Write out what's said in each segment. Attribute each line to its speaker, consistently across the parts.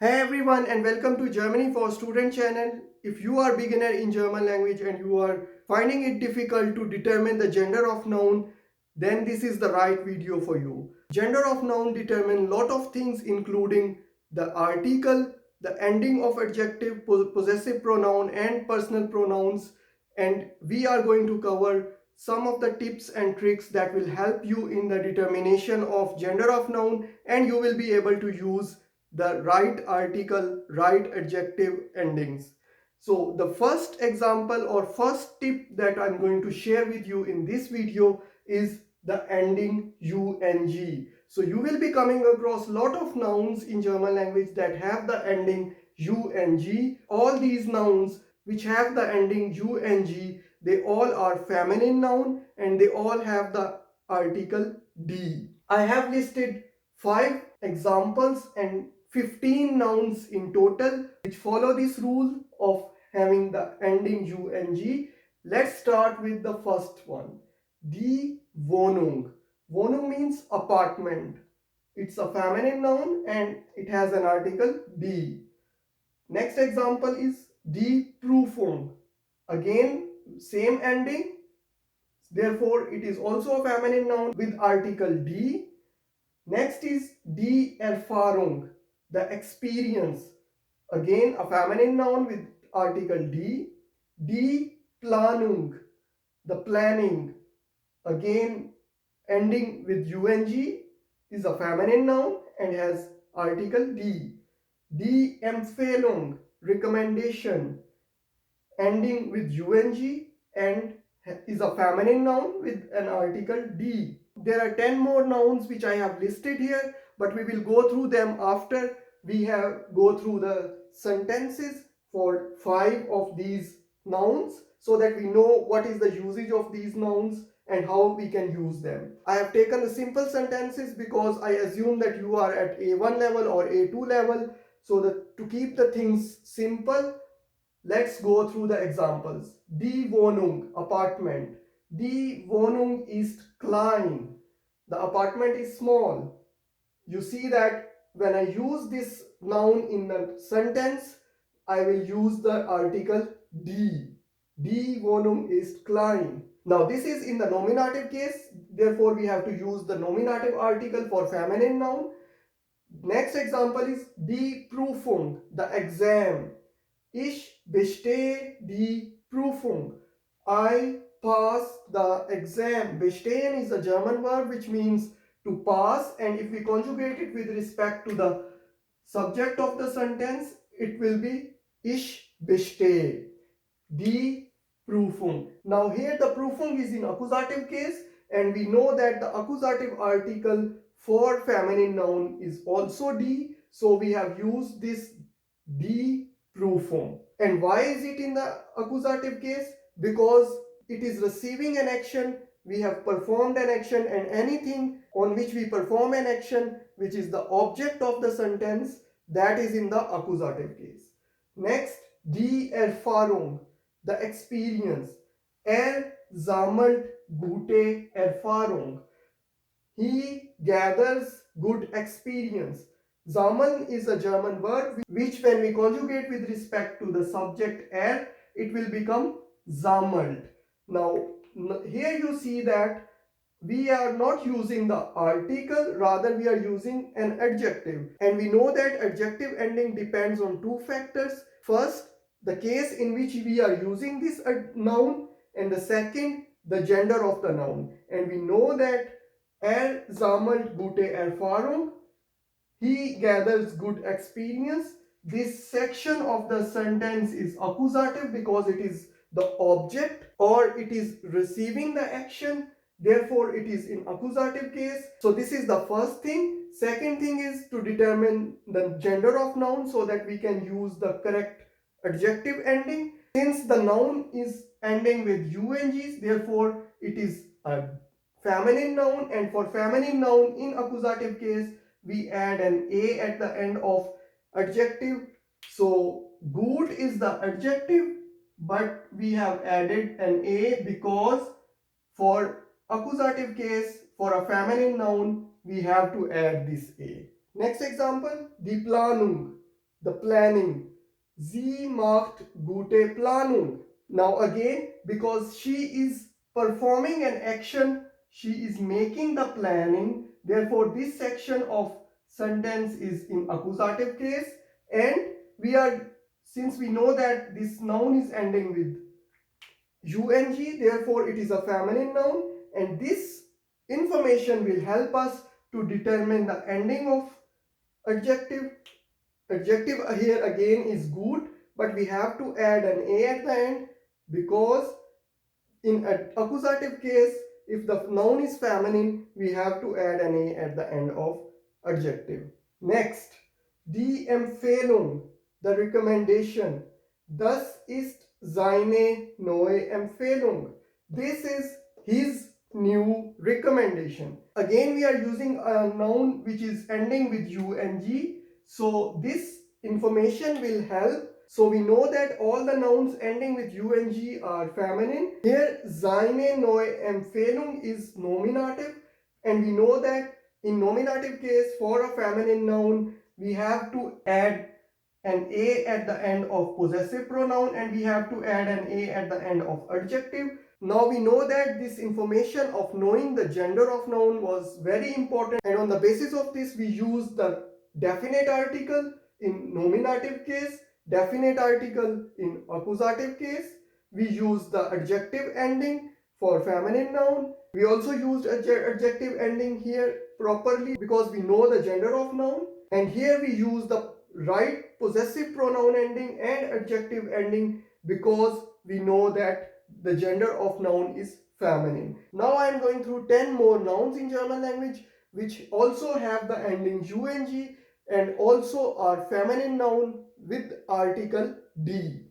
Speaker 1: Hey everyone and welcome to Germany for Student channel. If you are beginner in German language and you are finding it difficult to determine the gender of noun, then this is the right video for you. Gender of noun determine lot of things including the article, the ending of adjective, possessive pronoun and personal pronouns, and we are going to cover some of the tips and tricks that will help you in the determination of gender of noun, and you will be able to use the right article, right adjective endings. So the first example or first tip that I'm going to share with you in this video is the ending ung. So you will be coming across a lot of nouns in German language that have the ending ung. All these nouns which have the ending ung, they all are feminine noun and they all have the article d. I have listed 5 examples and 15 nouns in total which follow this rule of having the ending ung. Let's start with the first one. Die Wohnung. Wohnung means apartment. It's a feminine noun and it has an article die. Next example is die Prüfung. Again, same ending. Therefore, it is also a feminine noun with article die. Next is die Erfahrung, the experience. Again, a feminine noun with article die. Die Planung, the planning. Again, ending with ung, is a feminine noun and has article die. Die Empfehlung, recommendation, ending with ung and is a feminine noun with an article d. There are 10 more nouns which I have listed here, but we will go through them after we have go through the sentences for 5 of these nouns, so that we know what is the usage of these nouns and how we can use them. I have taken the simple sentences because I assume that you are at A1 level or A2 level, so that to keep the things simple, let's go through the examples. Die Wohnung, apartment. Die Wohnung ist klein. The apartment is small. You see that when I use this noun in the sentence, I will use the article die. Die Wohnung ist klein. Now this is in the nominative case. Therefore, we have to use the nominative article for feminine noun. Next example is die Prüfung, the exam. Ich bestehe die Prüfung. I pass the exam. Bestehen is a German verb which means to pass, and if we conjugate it with respect to the subject of the sentence, it will be Ich bestehe die Prüfung. Now here the Prüfung is in accusative case, and we know that the accusative article for feminine noun is also die. So we have used this die Prüfung. And why is it in the accusative case? Because it is receiving an action, we have performed an action, and anything on which we perform an action which is the object of the sentence, that is in the accusative case. Next, die Erfahrung, the experience. Er sammelt gute Erfahrung. He gathers good experience. Sammeln is a German word which, when we conjugate with respect to the subject er, it will become sammelt. Now, here you see that we are not using the article, rather we are using an adjective. And we know that adjective ending depends on two factors. First, the case in which we are using this noun, and the second, the gender of the noun. And we know that er sammelt gute Erfahrung, he gathers good experience. This section of the sentence is accusative because it is the object or it is receiving the action. Therefore, it is in accusative case. So this is the first thing. Second thing is to determine the gender of noun so that we can use the correct adjective ending. Since the noun is ending with ungs, therefore it is a feminine noun, and for feminine noun in accusative case, we add an a at the end of adjective. So good is the adjective, but we have added an a because for accusative case, for a feminine noun, we have to add this a. Next example, die Planung. the planning. Sie macht gute Planung. Now again, because she is performing an action, she is making the planning. Therefore, this section of sentence is in accusative case, and we are, since we know that this noun is ending with ung, therefore it is a feminine noun, and this information will help us to determine the ending of adjective. Adjective here again is good, but we have to add an a at the end, because in accusative case, if the noun is feminine, we have to add an a at the end of adjective. Next, die Empfehlung, the recommendation. Das ist seine neue Empfehlung. This is his new recommendation. Again, we are using a noun which is ending with ung. So this information will help. So we know that all the nouns ending with ung are feminine. Here, seine neue Empfehlung is nominative, and we know that in nominative case, for a feminine noun, we have to add an a at the end of possessive pronoun, and we have to add an a at the end of adjective. Now we know that this information of knowing the gender of noun was very important, and on the basis of this we use the definite article in nominative case, definite article in accusative case. We use the adjective ending for feminine noun. We also used adjective ending here properly because we know the gender of noun, and here we use the right possessive pronoun ending and adjective ending because we know that the gender of noun is feminine. Now I am going through 10 more nouns in German language which also have the ending ung and also are feminine noun with article die.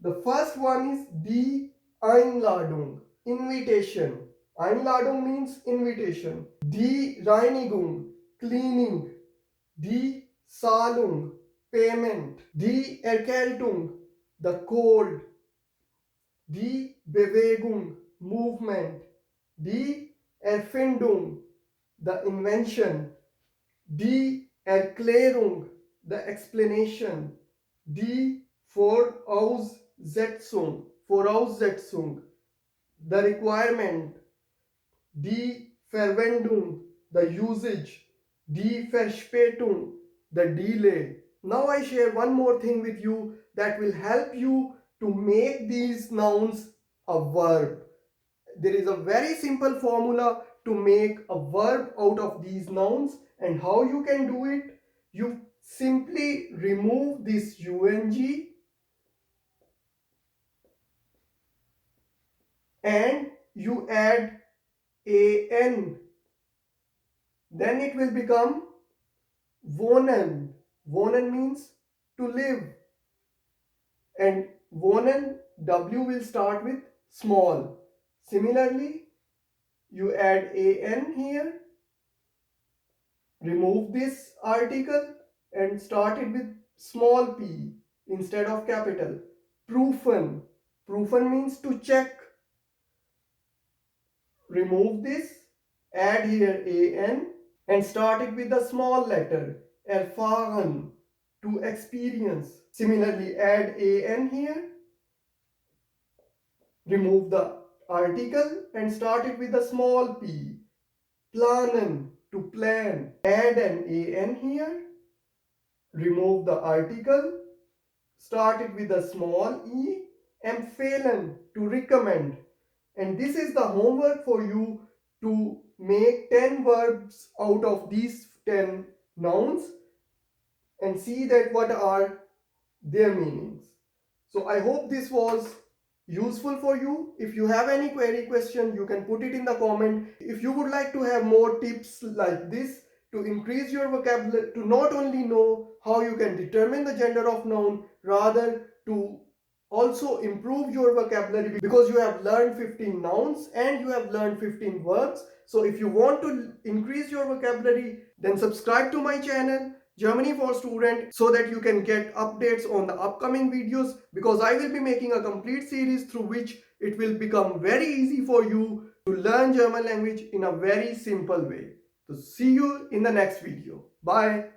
Speaker 1: The first one is die Einladung, invitation. Einladung means invitation. Die Reinigung, cleaning. Die Zahlung, payment. Die Erkältung, the cold. Die Bewegung, movement. Die Erfindung, the invention. Die Erklärung, the explanation. Die Voraussetzung, the requirement. Die Verwendung, the usage. Die Verspätung, the delay. Now I share one more thing with you that will help you to make these nouns a verb. There is a very simple formula to make a verb out of these nouns, and how you can do it? You simply remove this ung and you add an, then it will become wohnen. Wohnen means to live, and wohnen, w will start with small. Similarly, you add an here, remove this article and start it with small p instead of capital. Prüfen. Prüfen means to check. Remove this, add here an and start it with a small letter. Erfahren, to experience. Similarly, add an here, remove the article and start it with a small p. Planen, to plan. Add an here, remove the article, start it with a small e. Empfehlen, to recommend. And this is the homework for you to make 10 verbs out of these 10 nouns and see that what are their meanings. So I hope this was useful for you. If you have any question, you can put it in the comment. If you would like to have more tips like this to increase your vocabulary, to not only know how you can determine the gender of noun, rather to also improve your vocabulary, because you have learned 15 nouns and you have learned 15 verbs. So if you want to increase your vocabulary, then subscribe to my channel Germany for Student, so that you can get updates on the upcoming videos, because I will be making a complete series through which it will become very easy for you to learn German language in a very simple way. So see you in the next video. Bye.